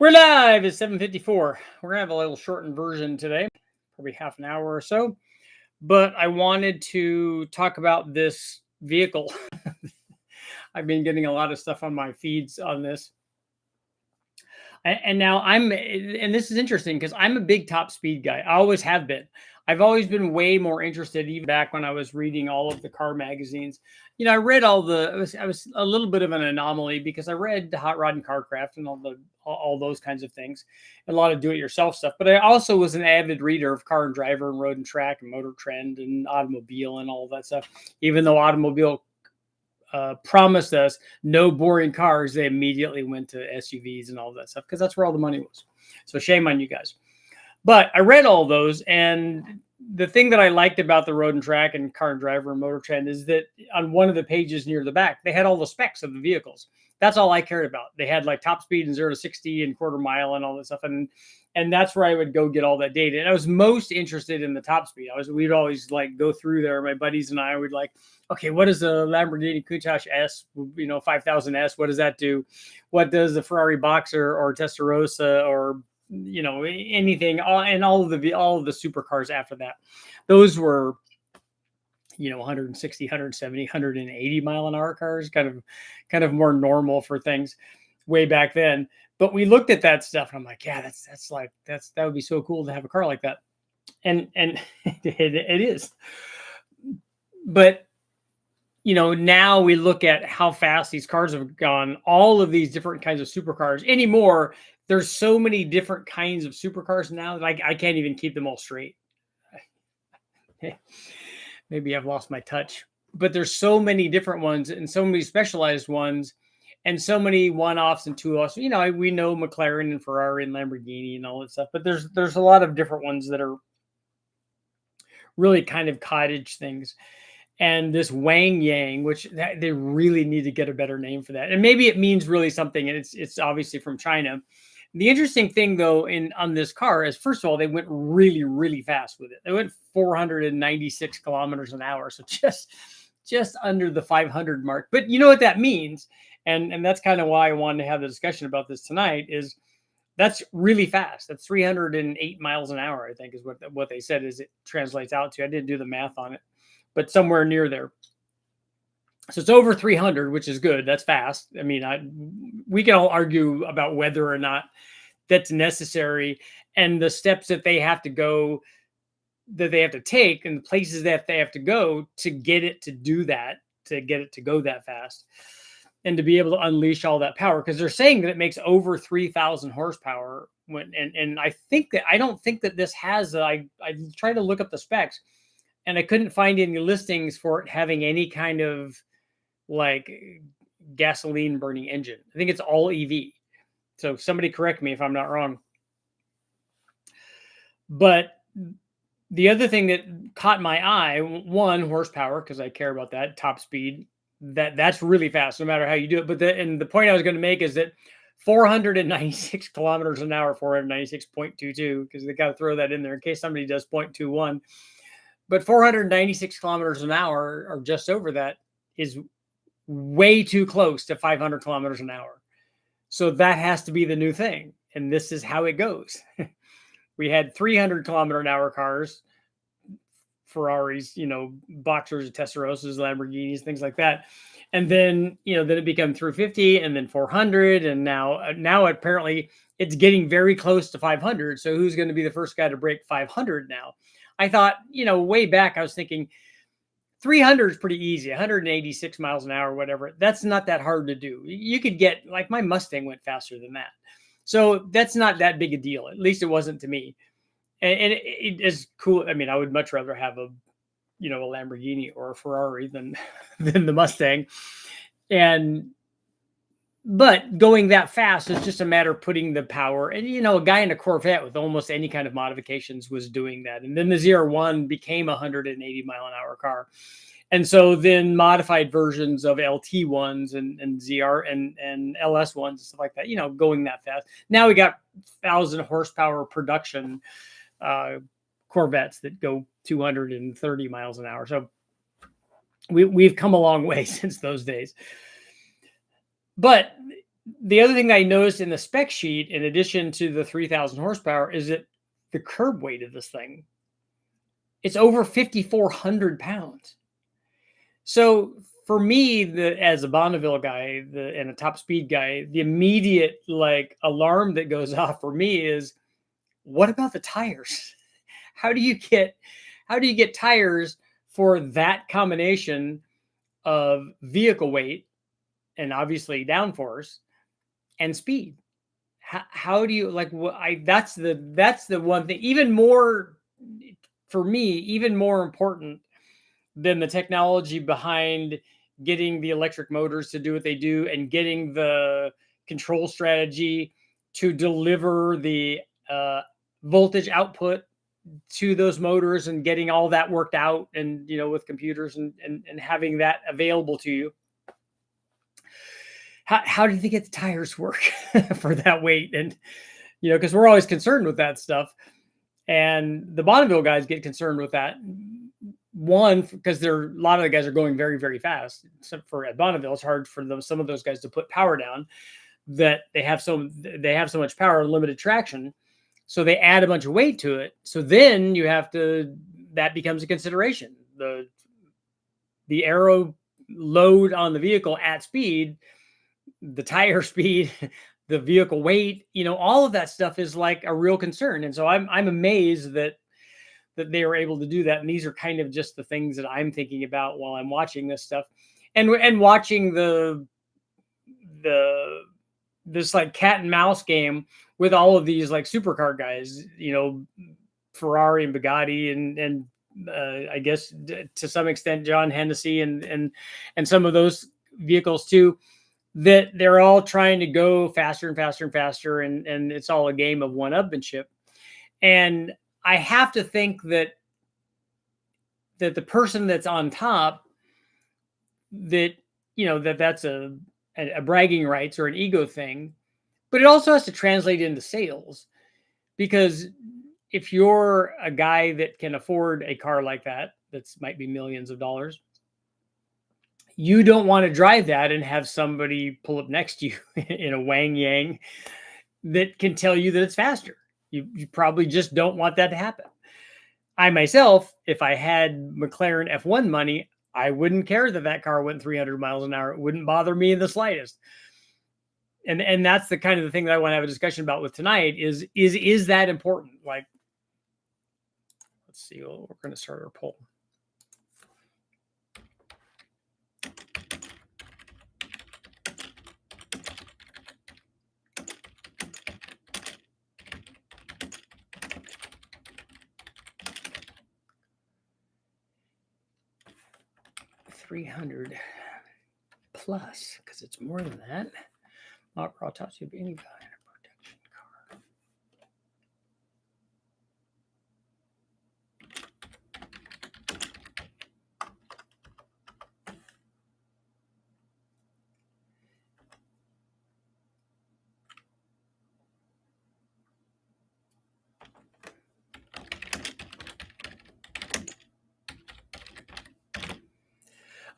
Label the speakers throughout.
Speaker 1: We're live at 7:54. We're gonna have a little shortened version today, probably half an hour or so. But I wanted to talk about this vehicle. I've been getting a lot of stuff on my feeds on this. And now and this is interesting because I'm a big top speed guy. I always have been. I've always been way more interested, even back when I was reading all of the car magazines. I read I was a little bit of an anomaly because I read Hot Rod and Carcraft and all those kinds of things, a lot of do-it-yourself stuff. But I also was an avid reader of Car and Driver and Road and Track and Motor Trend and Automobile and all of that stuff. Even though Automobile promised us no boring cars, they immediately went to SUVs and all that stuff because that's where all the money was. So shame on you guys. But I read all those, and the thing that I liked about the Road and Track and Car and Driver and Motor Trend is that on one of the pages near the back, they had all the specs of the vehicles. That's all I cared about. They had like top speed and 0 to 60 and quarter mile and all that stuff. And that's where I would go get all that data. And I was most interested in the top speed. We'd always like go through there. My buddies and I would like, okay, what does a Lamborghini Countach S, 5000S, what does that do? What does the Ferrari Boxer or Testarossa or anything, and all of the supercars after that, those were 160, 170, 180 mile an hour cars, kind of more normal for things way back then. But we looked at that stuff and I'm like, yeah, that would be so cool to have a car like that. And it is. But now we look at how fast these cars have gone, all of these different kinds of supercars anymore. There's so many different kinds of supercars now that I can't even keep them all straight. Maybe I've lost my touch, but there's so many different ones and so many specialized ones and so many one-offs and two-offs. We know McLaren and Ferrari and Lamborghini and all that stuff, but there's a lot of different ones that are really kind of cottage things. And this Wangyang, which they really need to get a better name for that. And maybe it means really something, and it's obviously from China. The interesting thing, though, on this car is, first of all, they went really, really fast with it. They went 496 kilometers an hour, so just under the 500 mark. But you know what that means, and that's kind of why I wanted to have the discussion about this tonight. Is that's really fast. That's 308 miles an hour, I think, is what they said is it translates out to. I didn't do the math on it, but somewhere near there. So it's over 300, which is good. That's fast. I mean, we can all argue about whether or not that's necessary and the steps that they have to go, that they have to take, and the places that they have to go to get it to do that, to get it to go that fast and to be able to unleash all that power. Because they're saying that it makes over 3,000 horsepower. And I don't think that this has, I tried to look up the specs and I couldn't find any listings for it having any kind of like gasoline burning engine. I think it's all EV. So somebody correct me if I'm not wrong. But the other thing that caught my eye, one, horsepower, because I care about that, top speed, that's really fast no matter how you do it. But the point I was going to make is that 496 kilometers an hour, 496.22, because they got to throw that in there in case somebody does 0.21. But 496 kilometers an hour, or just over that, is way too close to 500 kilometers an hour. So that has to be the new thing. And this is how it goes. We had 300 kilometer an hour cars, Ferraris, Boxers, Testarossas, Lamborghinis, things like that. And then, then it became 350 and then 400. And now apparently it's getting very close to 500. So who's going to be the first guy to break 500 now? I thought, way back, I was thinking 300 is pretty easy, 186 miles an hour, whatever. That's not that hard to do. You could get, like my Mustang went faster than that. So that's not that big a deal. At least it wasn't to me. And it is cool. I mean, I would much rather have a Lamborghini or a Ferrari than the Mustang. But going that fast is just a matter of putting the power. And, a guy in a Corvette with almost any kind of modifications was doing that. And then the ZR1 became a 180 mile an hour car. And so then modified versions of LT ones and ZR and LS ones and stuff like that, going that fast. Now we got 1,000 horsepower production Corvettes that go 230 miles an hour. So we've come a long way since those days. But The other thing I noticed in the spec sheet, in addition to the 3,000 horsepower, is that the curb weight of this thing, it's over 5,400 pounds. So for me, as a Bonneville guy and a top speed guy, the immediate like alarm that goes off for me is, what about the tires? How do you get tires for that combination of vehicle weight and obviously downforce and speed? How do you like what that's the one thing, even more for me, even more important than the technology behind getting the electric motors to do what they do and getting the control strategy to deliver the voltage output to those motors and getting all that worked out, and with computers and having that available to you. How do you get the tires work for that weight? And because we're always concerned with that stuff, and the Bonneville guys get concerned with that. One, because a lot of the guys are going very, very fast. Except for at Bonneville, it's hard for some of those guys to put power down. That they have so much power and limited traction, so they add a bunch of weight to it. So then that becomes a consideration. The aero load on the vehicle at speed, the tire speed, the vehicle weight, all of that stuff is like a real concern. And so I'm amazed that they were able to do that. And these are kind of just the things that I'm thinking about while I'm watching this stuff, and watching this like cat and mouse game with all of these like supercar guys, Ferrari and Bugatti and I guess to some extent John Hennessy and some of those vehicles too, that they're all trying to go faster and faster and faster, and it's all a game of one-upmanship. And I have to think that the person that's on top, that's a bragging rights or an ego thing, but it also has to translate into sales. Because if you're a guy that can afford a car like that's might be millions of dollars, you don't want to drive that and have somebody pull up next to you in a Wangyang that can tell you that it's faster. You probably just don't want that to happen. I myself, if I had McLaren F1 money, I wouldn't care that car went 300 miles an hour. It wouldn't bother me in the slightest. And that's the kind of the thing that I want to have a discussion about with tonight is that important? Like, let's see, we're going to start our poll. $300 plus, because it's more than that. Not raw top speed, any value in a production car.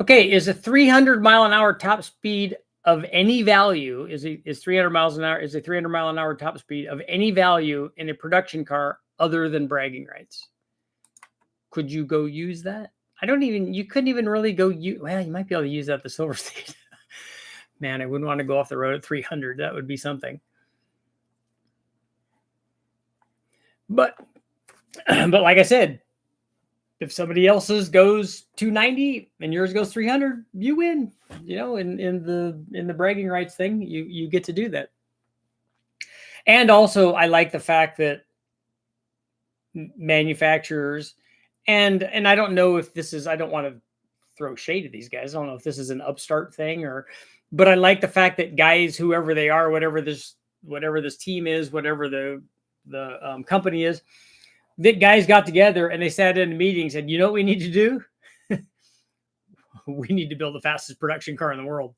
Speaker 1: Okay, is a 300 mile an hour top speed of any value, is 300 miles an hour, is a 300 mile an hour top speed of any value in a production car other than bragging rights? Could you go use that? You couldn't even really go use, well, you might be able to use that at the Silver State. Man, I wouldn't want to go off the road at 300. That would be something. But like I said, if somebody else's goes 290 and yours goes 300, you win. In the bragging rights thing, you get to do that. And also, I like the fact that manufacturers and I don't know if this is, I don't want to throw shade at these guys. I don't know if this is an upstart thing but I like the fact that guys, whoever they are, whatever this team is, whatever the company is, that guys got together and they sat in a meeting and said, you know what we need to do? We need to build the fastest production car in the world.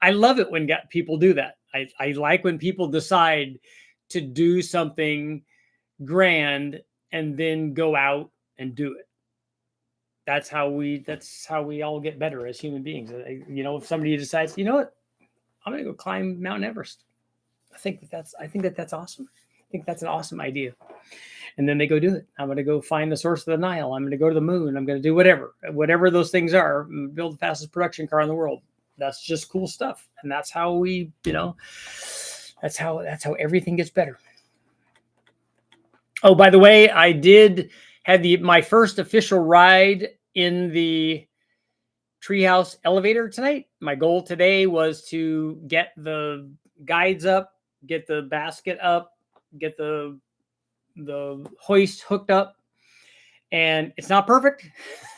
Speaker 1: I love it when people do that. I like when people decide to do something grand and then go out and do it. That's how we all get better as human beings. If somebody decides, you know what, I'm going to go climb Mount Everest. I think that's awesome. I think that's an awesome idea. And then they go do it. I'm going to go find the source of the Nile. I'm going to go to the moon. I'm going to do whatever those things are. Build the fastest production car in the world. That's just cool stuff. And that's how we, that's how everything gets better. Oh, by the way, I did have my first official ride in the Treehouse elevator tonight. My goal today was to get the guides up, get the basket up, get the hoist hooked up, and it's not perfect.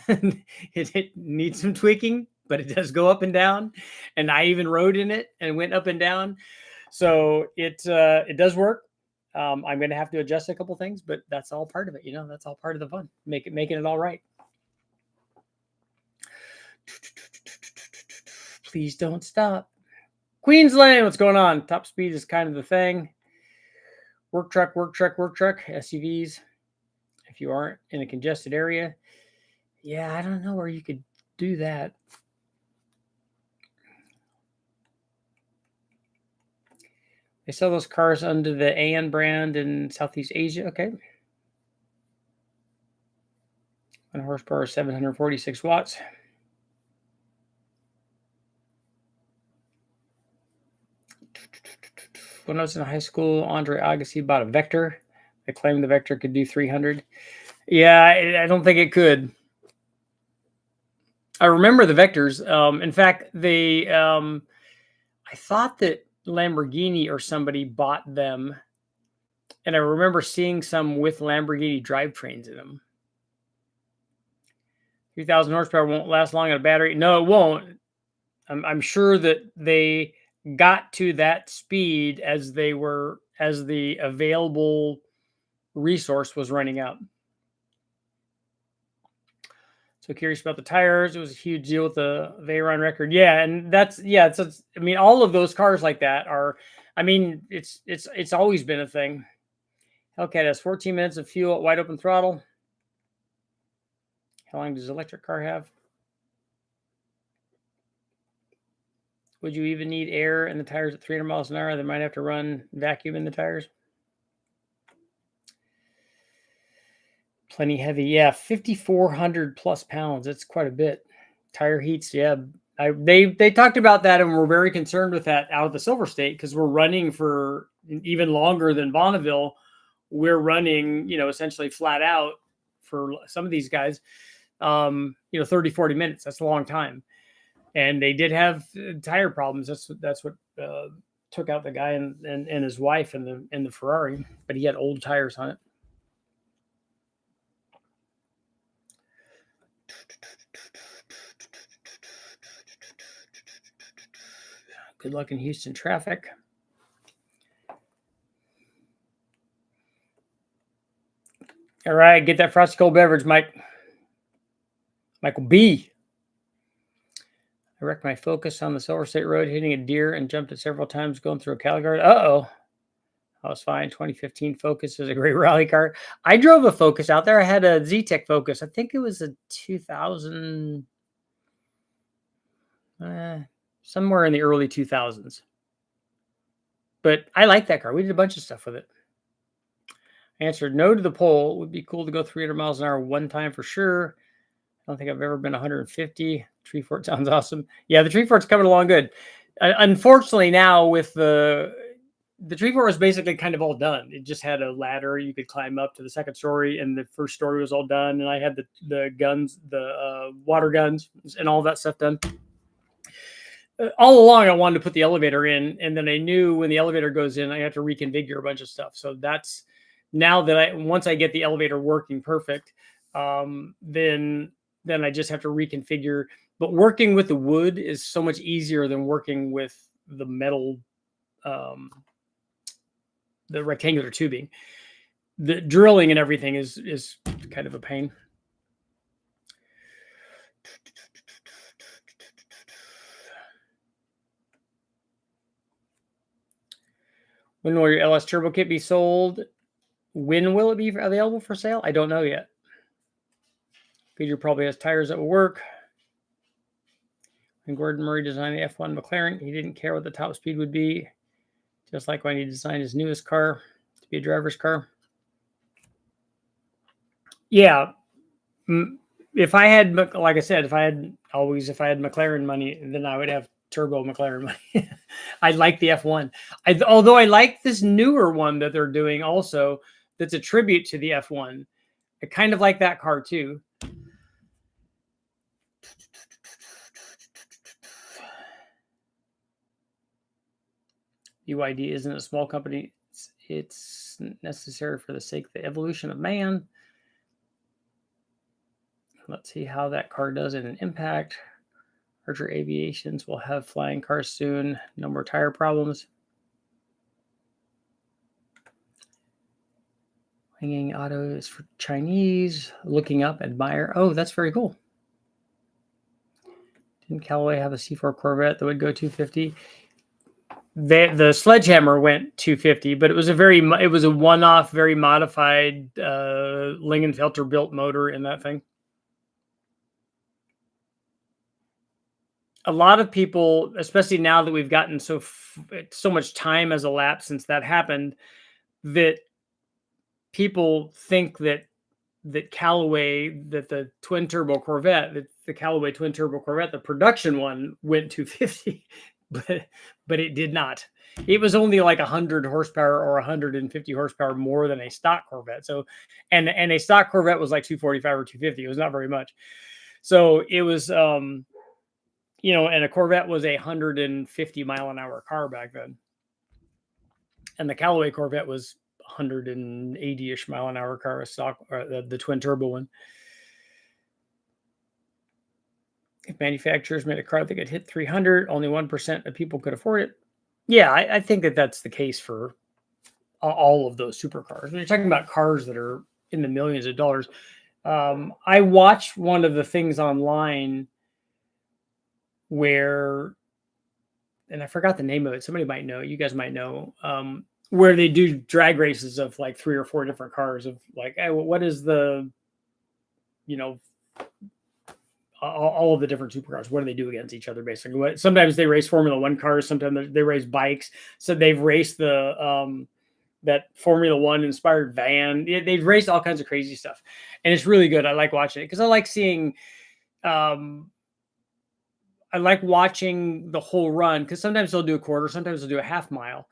Speaker 1: it needs some tweaking, but it does go up and down, and I even rode in it and went up and down, so it does work. I'm going to have to adjust a couple things, but that's all part of it. That's all part of the fun, making it all right. Please don't stop. Queensland, what's going on? Top speed is kind of the thing. Work truck, SUVs. If you aren't in a congested area, yeah, I don't know where you could do that. They sell those cars under the AN brand in Southeast Asia. Okay. 1 horsepower, 746 watts. When I was in high school, Andre Agassi bought a Vector. They claimed the Vector could do 300. Yeah, I don't think it could. I remember the Vectors. In fact, I thought that Lamborghini or somebody bought them, and I remember seeing some with Lamborghini drivetrains in them. 3,000 horsepower won't last long on a battery. No, it won't. I'm sure that they got to that speed as the available resource was running out. So curious about the tires. It was a huge deal with the Veyron record. Yeah, and all of those cars like that are, it's always been a thing. Hellcat has 14 minutes of fuel at wide open throttle. How long does the electric car have? Would you even need air in the tires at 300 miles an hour? They might have to run vacuum in the tires. Plenty heavy. Yeah, 5,400 plus pounds. That's quite a bit. Tire heats. Yeah. They talked about that and were very concerned with that out of the Silver State because we're running for even longer than Bonneville. We're running, essentially flat out for some of these guys, 30, 40 minutes. That's a long time. And they did have tire problems. That's what took out the guy and his wife in the Ferrari, but he had old tires on it. Good luck in Houston traffic. All right, get that frosty cold beverage, Mike. Michael B. I wrecked my Focus on the Silver State Road, hitting a deer and jumped it several times going through a cattle guard. Uh-oh. I was fine. 2015 Focus is a great rally car. I drove a Focus out there. I had a Z-Tech Focus. I think it was a 2000, somewhere in the early 2000s. But I like that car. We did a bunch of stuff with it. I answered no to the poll. It would be cool to go 300 miles an hour one time for sure. I don't think I've ever been 150. Tree Fort sounds awesome. Yeah, the Tree Fort's coming along good. Unfortunately, now with the Tree Fort was basically kind of all done. It just had a ladder you could climb up to the second story, and the first story was all done. And I had the guns, the water guns, and all that stuff done. All along, I wanted to put the elevator in, and then I knew when the elevator goes in, I have to reconfigure a bunch of stuff. So that's now that once I get the elevator working perfect, then I just have to reconfigure. But working with the wood is so much easier than working with the metal, the rectangular tubing. The drilling and everything is kind of a pain. When will your LS Turbo Kit be sold? When will it be available for sale? I don't know yet. Peter probably has tires that will work. When Gordon Murray designed the F1 McLaren, he didn't care what the top speed would be, just like when he designed his newest car to be a driver's car. Yeah. If I had, like I said, if I had McLaren money, then I would have turbo McLaren money. I like the F1. Although I like this newer one that they're doing also, that's a tribute to the F1. I kind of like that car too. UID isn't a small company. It's necessary for the sake of the evolution of man. Let's see how that car does in an impact. Larger aviations will have flying cars soon. No more tire problems. Wangyang Auto is for Chinese. Looking up, admire. Oh, that's very cool. Didn't Callaway have a C4 Corvette that would go 250? The Sledgehammer went 250, but it was a one-off, very modified Lingenfelter built motor in that thing. A lot of people, especially now that we've gotten so much time has elapsed since that happened, that people think that Callaway, that the twin turbo Corvette, the Callaway twin turbo Corvette, the production one went 250, but it did not. It was only like 100 horsepower or 150 horsepower more than a stock Corvette. So, and a stock Corvette was like 245 or 250. It was not very much. So it was, and a Corvette was a 150 mile an hour car back then. And the Callaway Corvette was 180-ish mile an hour car, a stock, or the twin turbo one. If manufacturers made a car that could hit 300, only 1% of people could afford it. Yeah, I think that's the case for all of those supercars. When you're talking about cars that are in the millions of dollars, I watched one of the things online where, and I forgot the name of it. Somebody might know. You guys might know. Where they do drag races of like 3 or 4 different cars of like, hey, what is the, all of the different supercars, what do they do against each other basically? Sometimes they race Formula 1 cars, sometimes they race bikes. So they've raced the that Formula 1 inspired van. They've raced all kinds of crazy stuff. And it's really good. I like watching it because I like seeing I like watching the whole run, because sometimes they'll do a quarter, sometimes they'll do a half mile.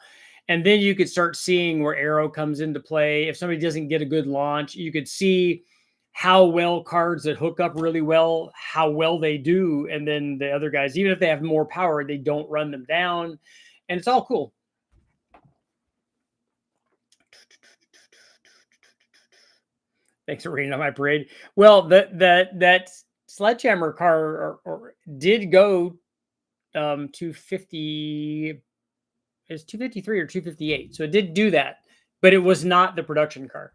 Speaker 1: And then you could start seeing where aero comes into play. If somebody doesn't get a good launch, you could see how well cars that hook up really well, how well they do. And then the other guys, even if they have more power, they don't run them down. And it's all cool. Thanks for reading on my parade. Well, that Sledgehammer car did go 250. It's 253 or 258. So it did do that, but it was not the production car.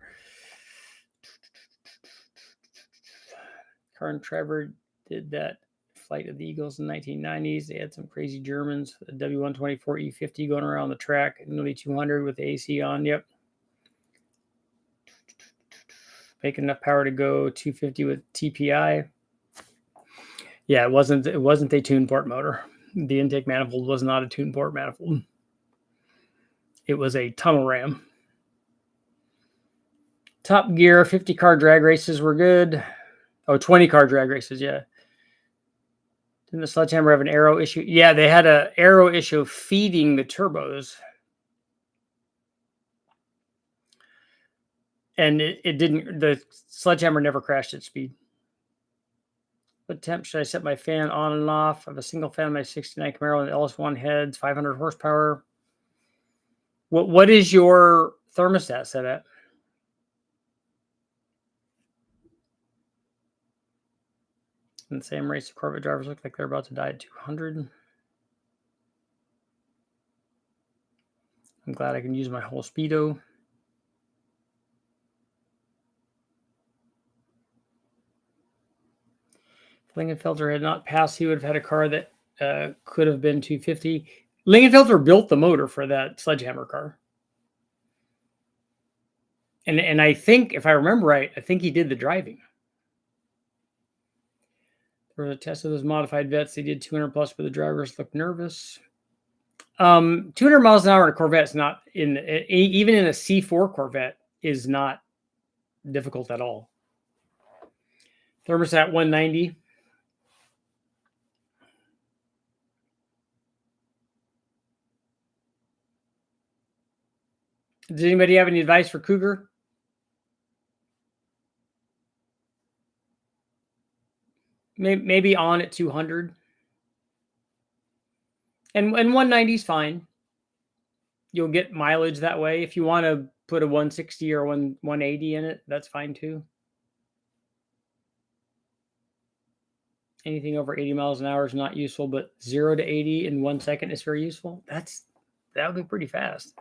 Speaker 1: Car and Trevor did that Flight of the Eagles in the 1990s. They had some crazy Germans, a W124 E50 going around the track, nearly 200 with the AC on. Yep. Make enough power to go 250 with TPI. Yeah, it wasn't a tune port motor. The intake manifold was not a tune port manifold. It was a tunnel ram. Top Gear 50 car drag races were good. Oh, 20 car drag races, yeah. Didn't the Sledgehammer have an aero issue? Yeah, they had an aero issue feeding the turbos. And it didn't, the Sledgehammer never crashed at speed. What temp should I set my fan on and off? I have a single fan on my 69 Camaro and LS1 heads, 500 horsepower. What is your thermostat set at? In the same race, the Corvette drivers look like they're about to die at 200. I'm glad I can use my whole speedo. If Lingenfelter had not passed, he would have had a car that could have been 250. Lingenfelter built the motor for that Sledgehammer car. And I think, if I remember right, I think he did the driving. For the test of those modified vets, they did 200 plus, but the drivers looked nervous. 200 miles an hour in a Corvette is not even in a C4 Corvette is not difficult at all. Thermostat 190. Does anybody have any advice for Cougar? Maybe on at 200. And 190 is fine. You'll get mileage that way. If you want to put a 160 or 180 in it, that's fine too. Anything over 80 miles an hour is not useful, but 0 to 80 in 1 second is very useful. That would be pretty fast.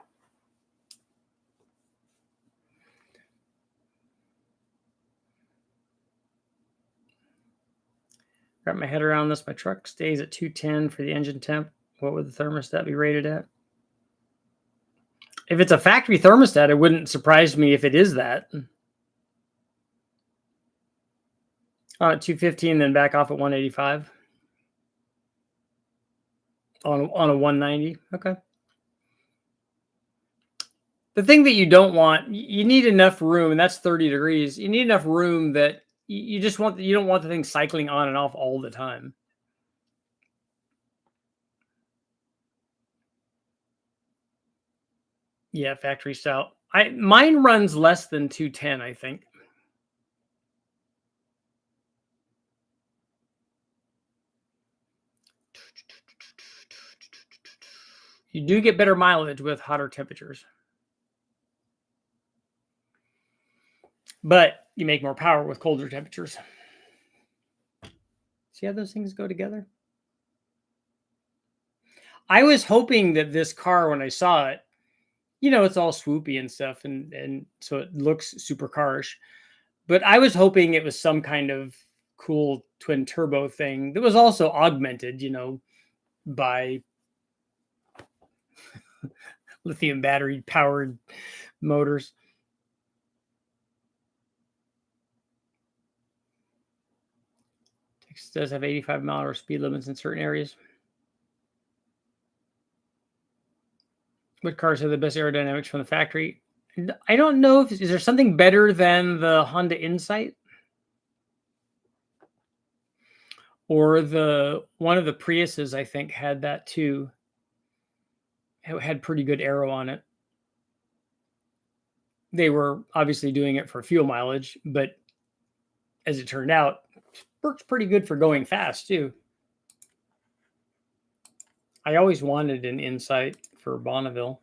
Speaker 1: Wrap my head around this. My truck stays at 210 for the engine temp. What would the thermostat be rated at? If it's a factory thermostat, it wouldn't surprise me if it is that. At 215, then back off at 185. On a 190. Okay. The thing that you don't want, you need enough room, and that's 30 degrees. You need enough room that you don't want the thing cycling on and off all the time. Yeah, factory style. Mine runs less than 210, I think. You do get better mileage with hotter temperatures. But you make more power with colder temperatures. See how those things go together? I was hoping that this car, when I saw it, it's all swoopy and stuff, and so it looks supercarish. But I was hoping it was some kind of cool twin turbo thing that was also augmented, by lithium battery powered motors. Texas does have 85-mile-an-hour speed limits in certain areas. What cars have the best aerodynamics from the factory? I don't know is there something better than the Honda Insight? Or one of the Priuses, I think, had that too. It had pretty good aero on it. They were obviously doing it for fuel mileage, but as it turned out, it works pretty good for going fast too. I always wanted an Insight for Bonneville.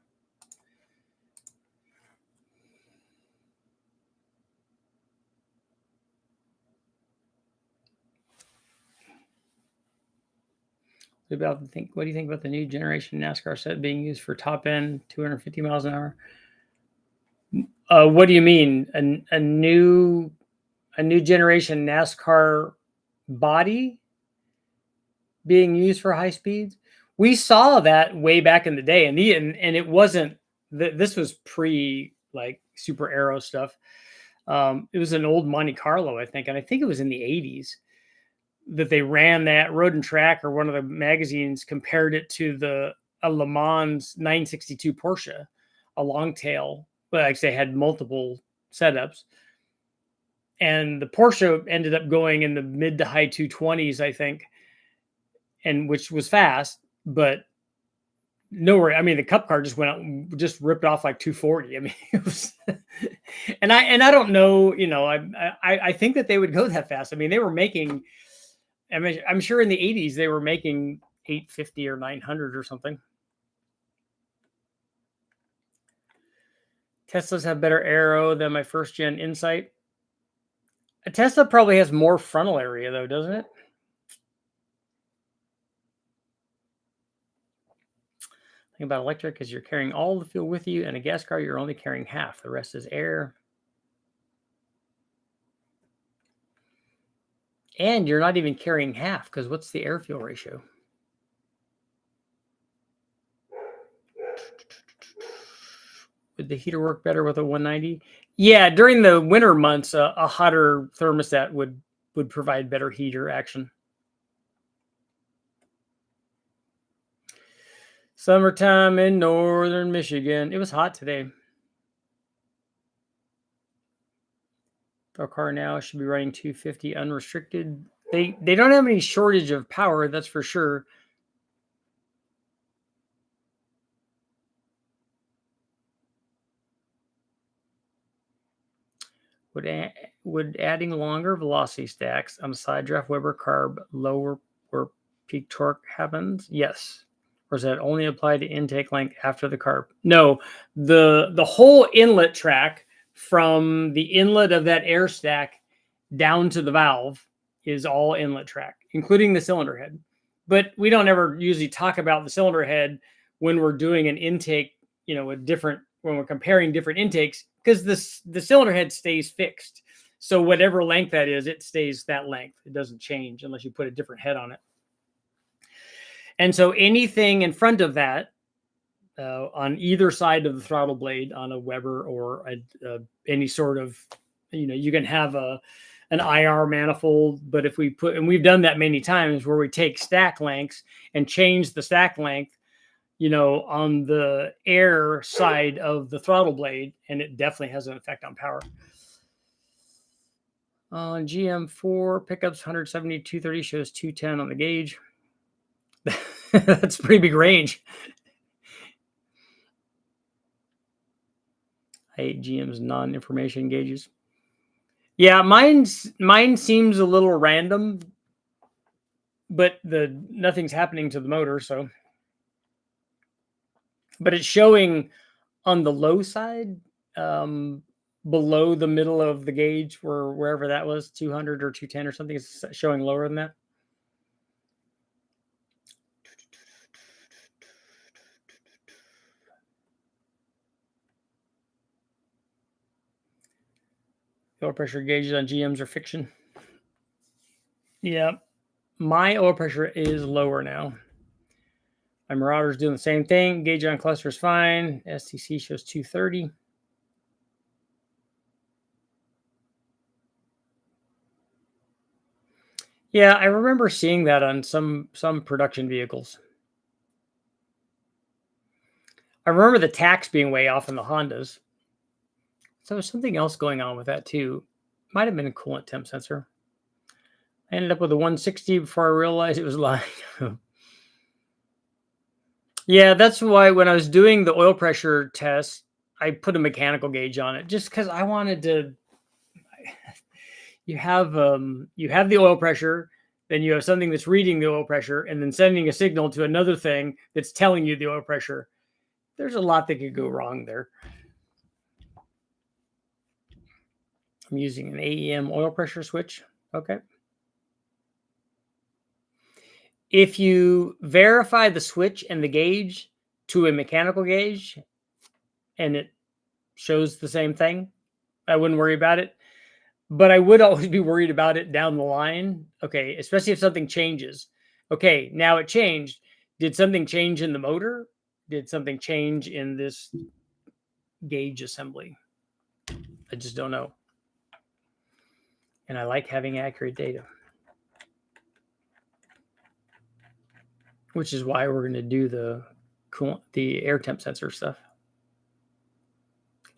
Speaker 1: What do you think about the new generation NASCAR set being used for top end 250 miles an hour? What do you mean? A new generation NASCAR body being used for high speeds? We saw that way back in the day, and it wasn't. This was pre like super aero stuff. It was an old Monte Carlo, I think, and I think it was in the 80s that they ran that. Road and Track, or one of the magazines, compared it to a Le Mans 962 Porsche, a long tail, but like they had multiple setups. And the Porsche ended up going in the mid to high 220s, I think, and which was fast, but nowhere. I mean, the Cup car just went out, just ripped off like 240. I mean, it was, and I don't know, I think that they would go that fast. I mean, they were making, I mean, I'm sure in the 80s they were making 850 or 900 or something. Teslas have better aero than my first gen Insight. A Tesla probably has more frontal area though, doesn't it? Thing about electric is you're carrying all the fuel with you, and a gas car you're only carrying half. The rest is air. And you're not even carrying half, because what's the air fuel ratio? Would the heater work better with a 190? Yeah, during the winter months, a hotter thermostat would provide better heater action. Summertime in northern Michigan. It was hot today. Our car now should be running 250 unrestricted. They don't have any shortage of power, that's for sure. Would adding longer velocity stacks on a side draft Weber carb lower where peak torque happens? Yes. Or is that only applied to intake length after the carb? No, the whole inlet track from the inlet of that air stack down to the valve is all inlet track, including the cylinder head. But we don't ever usually talk about the cylinder head when we're doing an intake, with different, when we're comparing different intakes, because the cylinder head stays fixed. So whatever length that is, it stays that length. It doesn't change unless you put a different head on it. And so anything in front of that, on either side of the throttle blade on a Weber or any sort of, you can have an IR manifold, but if we put, and we've done that many times where we take stack lengths and change the stack length, on the air side of the throttle blade, and it definitely has an effect on power. On GM4 pickups, 170, 230 shows 210 on the gauge. That's pretty big range. I hate GM's non-information gauges. Yeah, mine seems a little random, but nothing's happening to the motor, so. But it's showing on the low side, below the middle of the gauge, wherever that was, 200 or 210 or something, it's showing lower than that. Oil pressure gauges on GMs are fiction. Yeah, my oil pressure is lower now. My Marauder's doing the same thing. Gauge on cluster is fine. STC shows 230. Yeah, I remember seeing that on some production vehicles. I remember the tax being way off in the Hondas. So there's something else going on with that too. Might have been a coolant temp sensor. I ended up with a 160 before I realized it was lying. Yeah, that's why when I was doing the oil pressure test, I put a mechanical gauge on it just because I wanted to. You have the oil pressure, then you have something that's reading the oil pressure, and then sending a signal to another thing that's telling you the oil pressure. There's a lot that could go wrong there. I'm using an AEM oil pressure switch. Okay. If you verify the switch and the gauge to a mechanical gauge and it shows the same thing, I wouldn't worry about it. But I would always be worried about it down the line. Okay, especially if something changes. Okay, now it changed. Did something change in the motor? Did something change in this gauge assembly? I just don't know. And I like having accurate data, which is why we're going to do the air temp sensor stuff.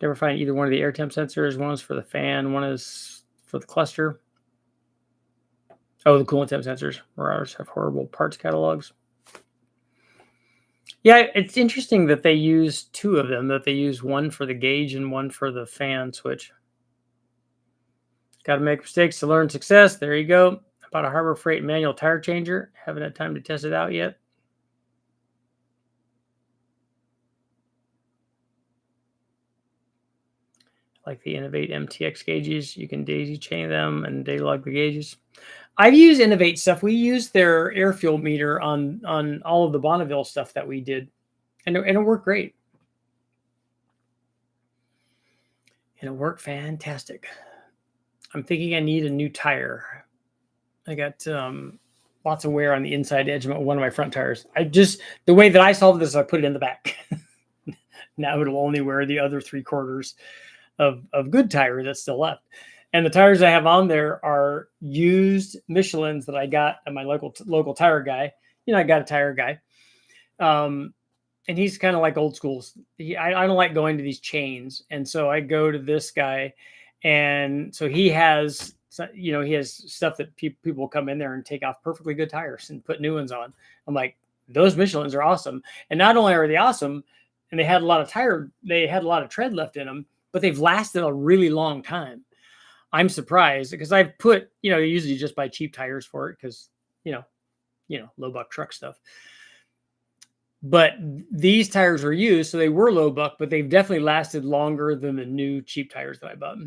Speaker 1: Never find either one of the air temp sensors. One is for the fan, one is for the cluster. Oh, the coolant temp sensors. Ours have horrible parts catalogs. Yeah, it's interesting that they use two of them, that they use one for the gauge and one for the fan switch. Got to make mistakes to learn success. There you go. I bought a Harbor Freight manual tire changer. Haven't had time to test it out yet. Like the Innovate MTX gauges. You can daisy chain them and data log the gauges. I've used Innovate stuff. We used their air fuel meter on all of the Bonneville stuff that we did. And it worked great. And it worked fantastic. I'm thinking I need a new tire. I got lots of wear on the inside edge of one of my front tires. The way that I solved this, I put it in the back. Now it'll only wear the other 3/4 of good tire that's still left. And the tires I have on there are used Michelins that I got at my local tire guy. I got a tire guy. and he's kind of like old school. I don't like going to these chains, and so I go to this guy, and so he has, he has stuff that people come in there and take off perfectly good tires and put new ones on. I'm like, those Michelins are awesome, and not only are they awesome, and they had a lot of tread left in them, but they've lasted a really long time. I'm surprised because I've put, usually just buy cheap tires for it because, low buck truck stuff. But these tires were used, so they were low buck, but they've definitely lasted longer than the new cheap tires that I bought.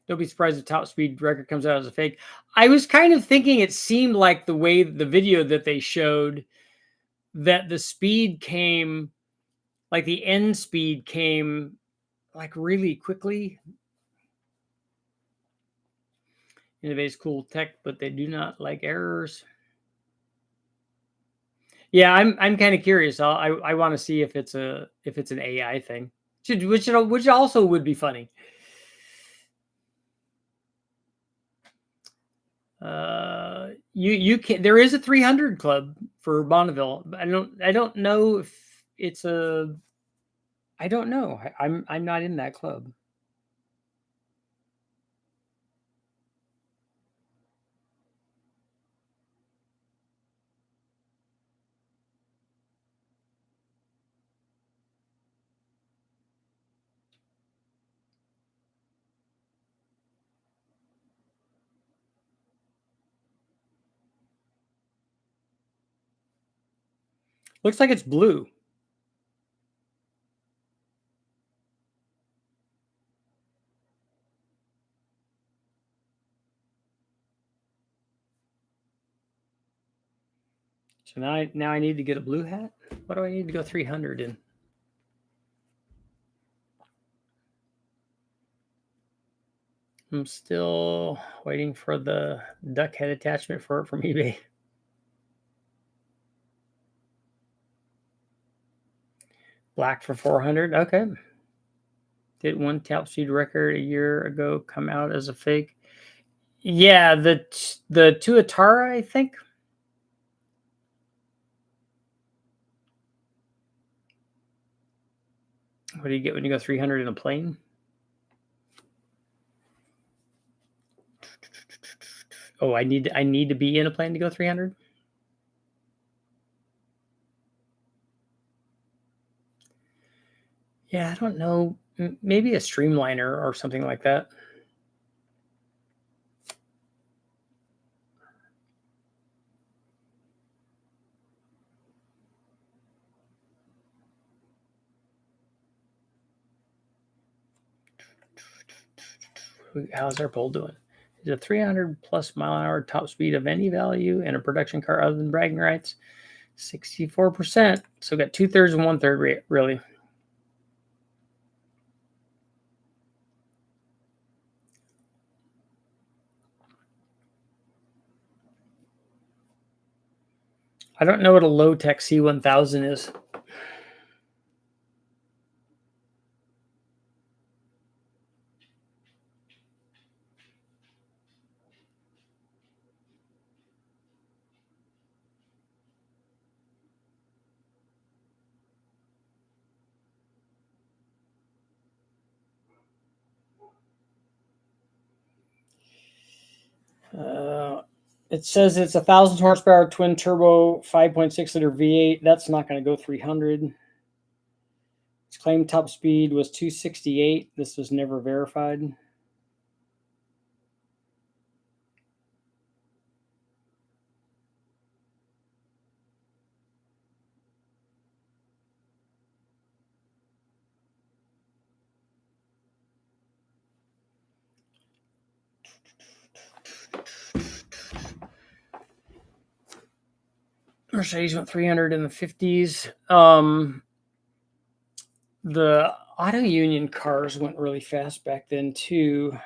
Speaker 1: Don't be surprised if top speed record comes out as a fake. I was kind of thinking it seemed like the way the video that they showed that the speed came, like the end speed came like really quickly. Innovate's cool tech, but they do not like errors. Yeah, I'm kind of curious. I want to see if it's an AI thing, which also would be funny. You can, there is a 300 club for Bonneville. I don't know if it's a, I don't know. I'm not in that club. Looks like it's blue. So now I need to get a blue hat. What do I need to go 300 in? I'm still waiting for the duck head attachment for it from eBay. Black for 400. Okay. Did one top speed record a year ago come out as a fake? Yeah, the Tuatara, I think. What do you get when you go 300 in a plane? Oh, I need to be in a plane to go 300. Yeah, I don't know. Maybe a streamliner or something like that. How's our poll doing? Is a 300 plus mile an hour top speed of any value in a production car other than bragging rights? 64%. So got 2/3 and 1/3 really. I don't know what a low tech C1000 is. It says it's 1,000 horsepower twin turbo 5.6 liter V8. That's not going to go 300. Its claimed top speed was 268. This was never verified. Mercedes went 300 in the 50s. The Auto Union cars went really fast back then too.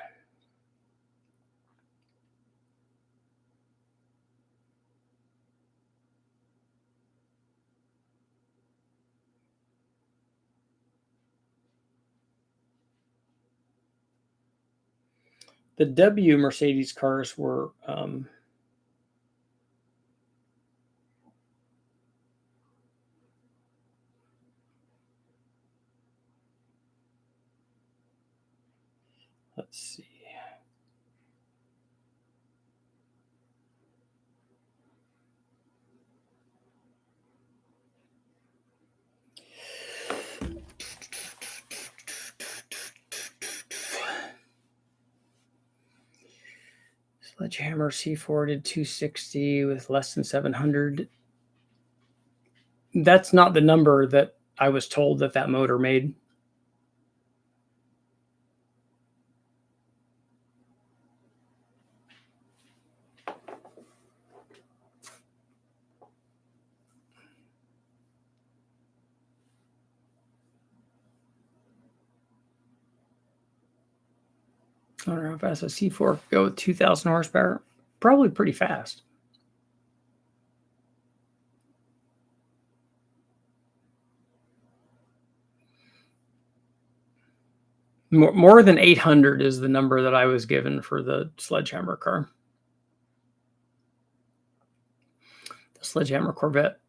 Speaker 1: The W Mercedes cars were Let's see. Sledgehammer C4 did 260 with less than 700. That's not the number that I was told that motor made. I don't know how fast a C4 could go with 2,000 horsepower. Probably pretty fast. More than 800 is the number that I was given for the Sledgehammer car. The Sledgehammer Corvette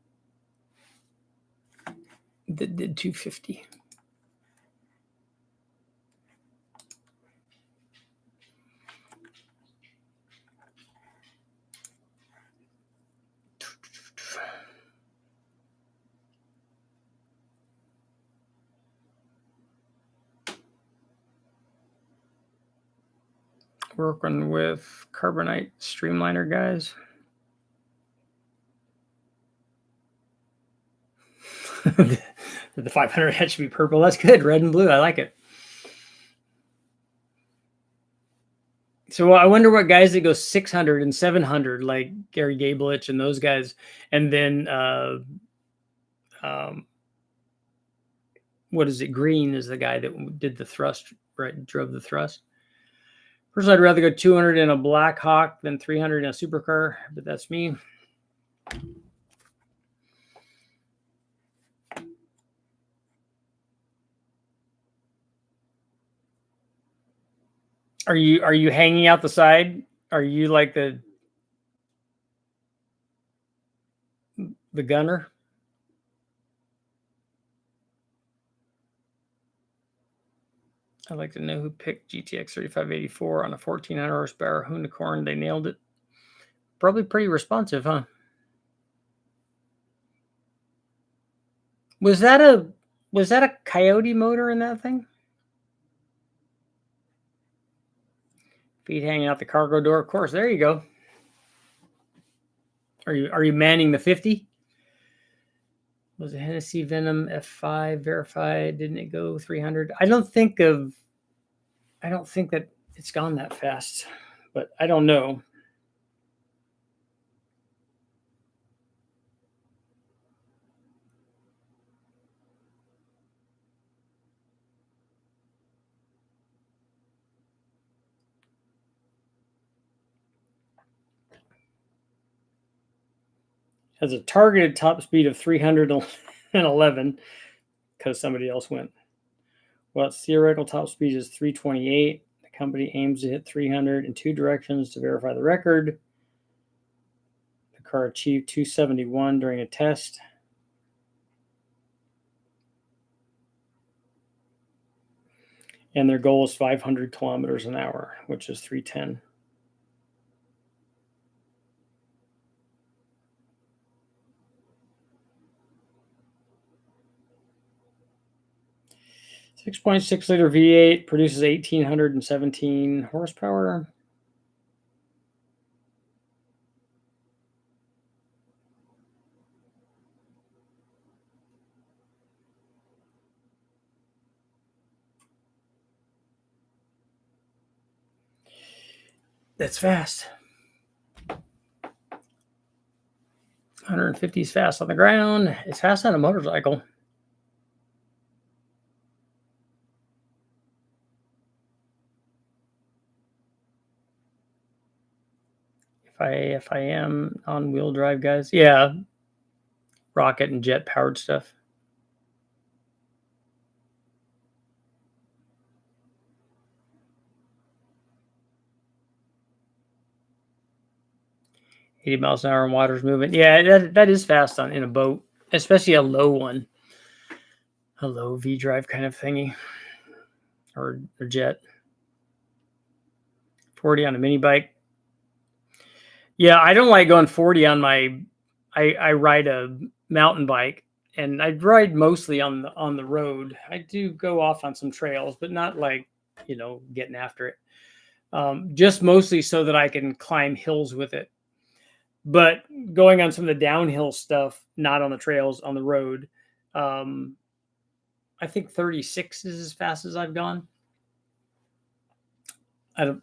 Speaker 1: that did 250. Working with carbonite streamliner guys. The 500 head should be purple. That's good. Red and blue. I like it. So I wonder what guys that go 600 and 700, like Gary Gablich and those guys, and then what is it? Green is the guy that did the thrust, right? Drove the thrust. Personally, I'd rather go 200 in a Black Hawk than 300 in a supercar, but that's me. Are you hanging out the side? Are you like the gunner? I'd like to know who picked GTX 3584 on a 1400 horsepower Unicorn. They nailed it. Probably pretty responsive, huh? Was that a Coyote motor in that thing? Feet hanging out the cargo door, of course. There you go. Are you manning the 50? Was a Hennessy Venom F5 verified? Didn't it go 300? I don't think that it's gone that fast, but I don't know. Has a targeted top speed of 311 because somebody else went. Well, its theoretical top speed is 328. The company aims to hit 300 in two directions to verify the record. The car achieved 271 during a test. And their goal is 500 kilometers an hour, which is 310. .6 liter V8 produces 1,817 horsepower. That's fast. 150 is fast on the ground. It's fast on a motorcycle. If I am on wheel drive, guys, yeah, rocket and jet powered stuff. $80 miles an hour and water's moving. Yeah, that is fast in a boat, especially a low one, a low V drive kind of thingy, or jet. 40 on a mini bike. Yeah, I don't like going 40 on my. I ride a mountain bike, and I ride mostly on the road. I do go off on some trails, but not like getting after it. Just mostly so that I can climb hills with it. But going on some of the downhill stuff, not on the trails, on the road. I think 36 is as fast as I've gone. I don't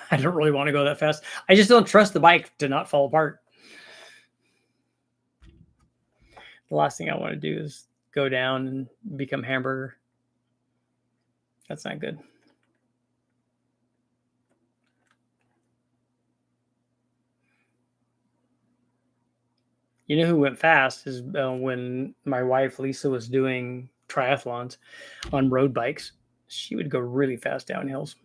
Speaker 1: I don't really want to go that fast. I just don't trust the bike to not fall apart. The last thing I want to do is go down and become hamburger. That's not good. You know who went fast is when my wife Lisa was doing triathlons on road bikes. She would go really fast down hills.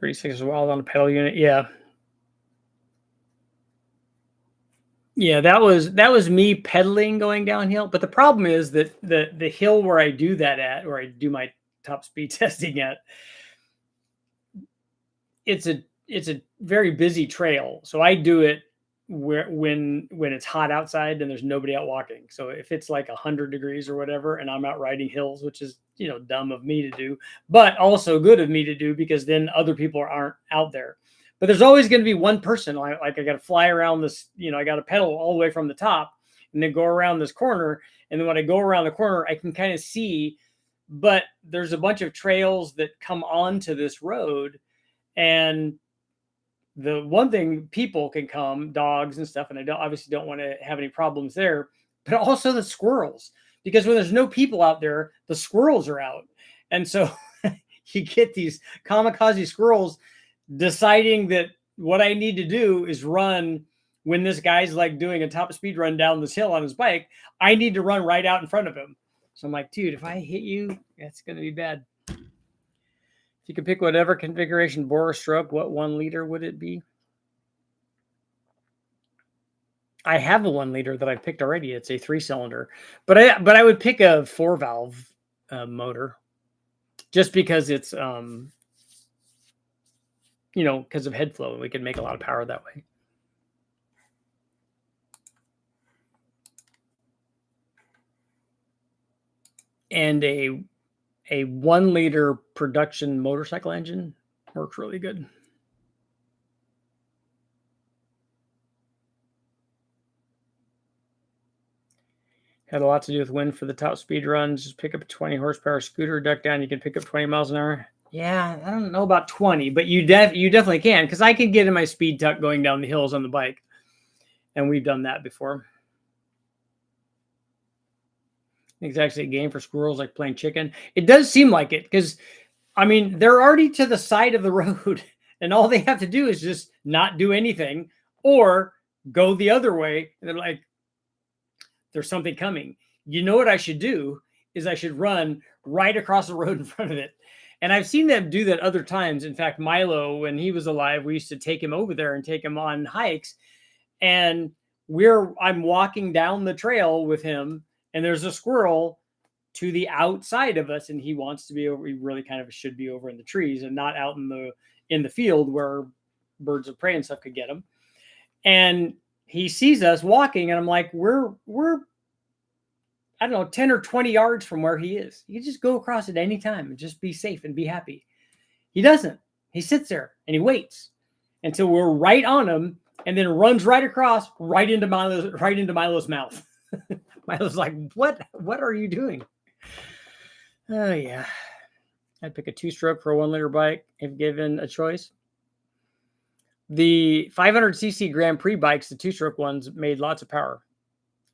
Speaker 1: 36 is wild on a pedal unit. Yeah. Yeah, that was me pedaling going downhill. But the problem is that the hill where I do that at, where I do my top speed testing at, it's a very busy trail. So I do it when it's hot outside and there's nobody out walking. So if it's like 100 degrees or whatever, and I'm out riding hills, which is dumb of me to do, but also good of me to do because then other people aren't out there. But there's always going to be one person. Like I got to fly around this. I got to pedal all the way from the top and then go around this corner. And then when I go around the corner, I can kind of see. But there's a bunch of trails that come onto this road, and the one thing, people can come, dogs and stuff, and I obviously don't want to have any problems there, but also the squirrels, because when there's no people out there, the squirrels are out. And so you get these kamikaze squirrels deciding that what I need to do is run when this guy's like doing a top speed run down this hill on his bike. I need to run right out in front of him. So I'm like, dude, if I hit you, that's going to be bad. If you could pick whatever configuration bore or stroke, what 1 liter would it be? I have a 1 liter that I picked already. It's a 3-cylinder, but I would pick a 4-valve motor, just because it's because of head flow, we can make a lot of power that way. And a 1 liter production motorcycle engine works really good. Had a lot to do with wind for the top speed runs. Just pick up a 20 horsepower scooter, duck down. You can pick up 20 miles an hour. Yeah, I don't know about 20, but you definitely can, because I can get in my speed tuck going down the hills on the bike, and we've done that before. It's actually a game for squirrels, like playing chicken. It does seem like it, because I mean they're already to the side of the road, and all they have to do is just not do anything or go the other way, and they're like, there's something coming. You know what I should do is I should run right across the road in front of it. And I've seen them do that other times. In fact, Milo, when he was alive, we used to take him over there and take him on hikes. And I'm walking down the trail with him, and there's a squirrel to the outside of us, and he wants to be over. He really kind of should be over in the trees and not out in the field where birds of prey and stuff could get him. And he sees us walking, and I'm like, we're I don't know, 10 or 20 yards from where he is. You can just go across at any time and just be safe and be happy. He doesn't. He sits there and he waits until we're right on him, and then runs right across, right into Milo's mouth. Milo's like, what are you doing? Oh yeah. I'd pick a 2-stroke for a 1 liter bike if given a choice. The 500cc Grand Prix bikes, the 2-stroke ones, made lots of power.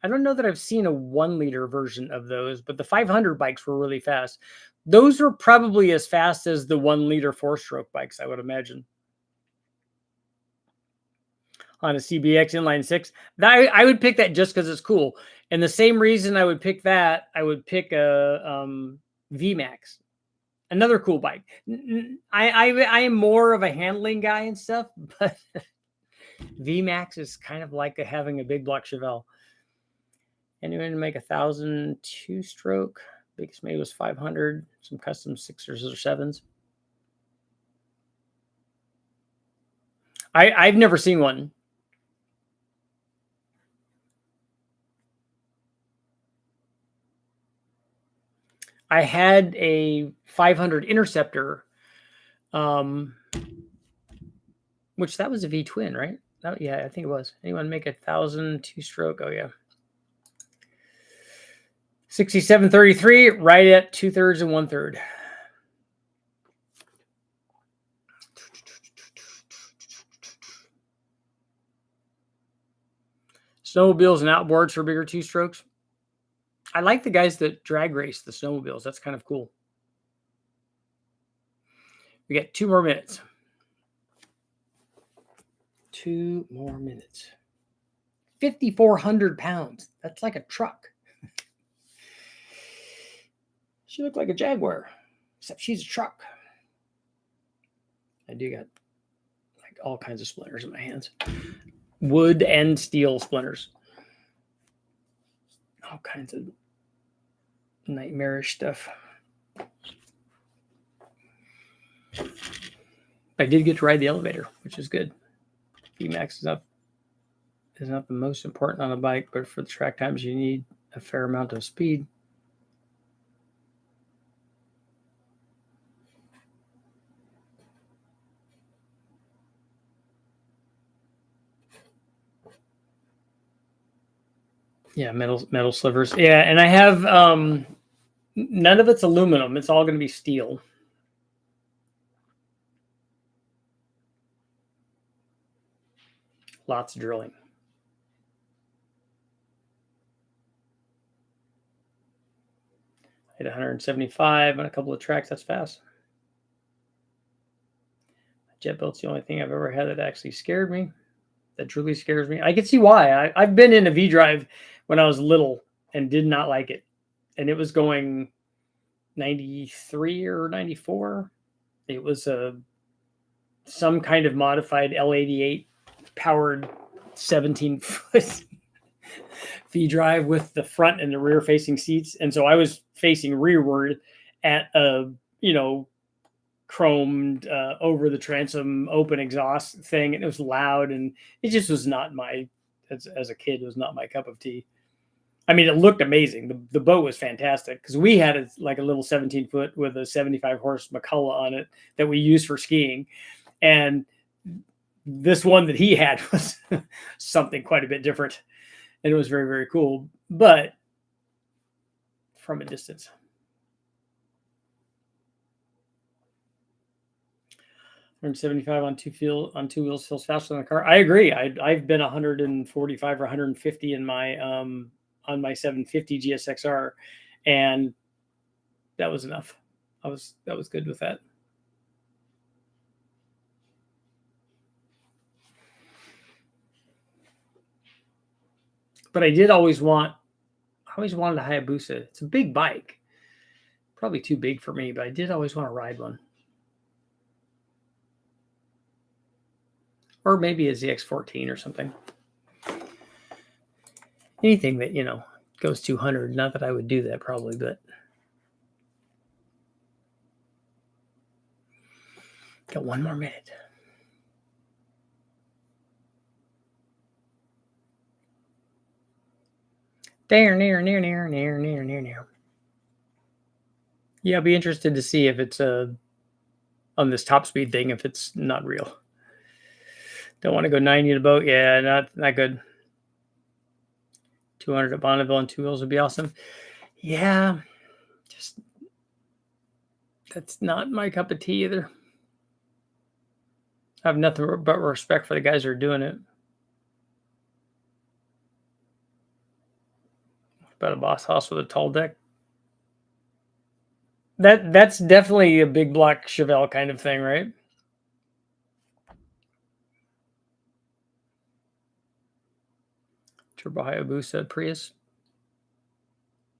Speaker 1: I don't know that I've seen a 1 liter version of those, but the 500 bikes were really fast. Those were probably as fast as the 1 liter 4-stroke bikes, I would imagine. On a CBX inline 6, I would pick that just because it's cool. And the same reason I would pick that, I would pick a VMAX. Another cool bike. I am more of a handling guy and stuff, but VMAX is kind of like having a big block Chevelle. Anyone make 1,000 2-stroke Biggest made was 500. Some custom 6s or 7s. I've never seen one. I had a 500 Interceptor, which that was a V twin, right? Yeah, I think it was. Anyone make 1,000 2-stroke? Oh yeah. 6733, right at 2/3 and 1/3. Snowmobiles and outboards for bigger 2-strokes. I like the guys that drag race the snowmobiles. That's kind of cool. We got 2 more minutes. 2 more minutes. 5,400 pounds. That's like a truck. She looked like a Jaguar, except she's a truck. I do got like all kinds of splinters in my hands. Wood and steel splinters. All kinds of nightmarish stuff. I did get to ride the elevator, which is good. VMAX is not the most important on a bike, but for the track times you need a fair amount of speed. Yeah, metal slivers. Yeah, and I have none of it's aluminum. It's all going to be steel. Lots of drilling. Hit 175 on a couple of tracks. That's fast. Jet belt's the only thing I've ever had that actually scared me. That truly scares me. I can see why. I've been in a V drive when I was little and did not like it. And it was going 93 or 94. It was some kind of modified L88 powered 17-foot V drive with the front and the rear facing seats. And so I was facing rearward at a, chromed over the transom open exhaust thing, and it was loud, and it just was not my as a kid, it was not my cup of tea. I mean, it looked amazing. The boat was fantastic because we had like a little 17-foot with a 75 horse McCullough on it that we used for skiing, and this one that he had was something quite a bit different, and it was very, very cool, but from a distance. 175 on two wheels feels faster than a car. I agree. I've been 145 or 150 in my on my 750 GSXR, and that was enough. That was good with that. But I always wanted a Hayabusa. It's a big bike, probably too big for me, but I did always want to ride one. Or maybe a ZX14 or something. Anything that, goes 200. Not that I would do that probably, but. Got 1 more minute. Near. Yeah, I'll be interested to see if it's on this top speed thing, if it's not real. Don't want to go 90 in a boat. Yeah, not good. 200 at Bonneville on 2 wheels would be awesome. Yeah, just that's not my cup of tea either. I have nothing but respect for the guys who are doing it. About a Boss Hoss with a tall deck. That's definitely a big block Chevelle kind of thing, right? Turbo Hayabusa Prius.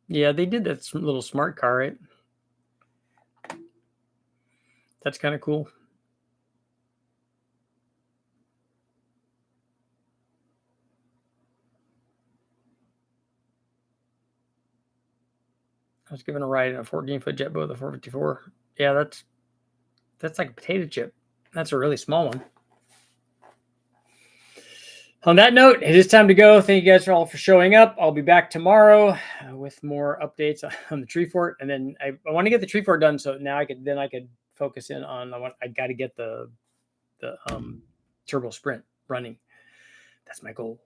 Speaker 1: Yeah, they did that little smart car, right? That's kind of cool. I was given a ride in a 14-foot jet boat, the 454. Yeah, that's like a potato chip. That's a really small one. On that note, it is time to go. Thank you guys all for showing up. I'll be back tomorrow with more updates on the tree fort, and then I want to get the tree fort done. So now I could focus in on I got to get the turbo sprint running. That's my goal.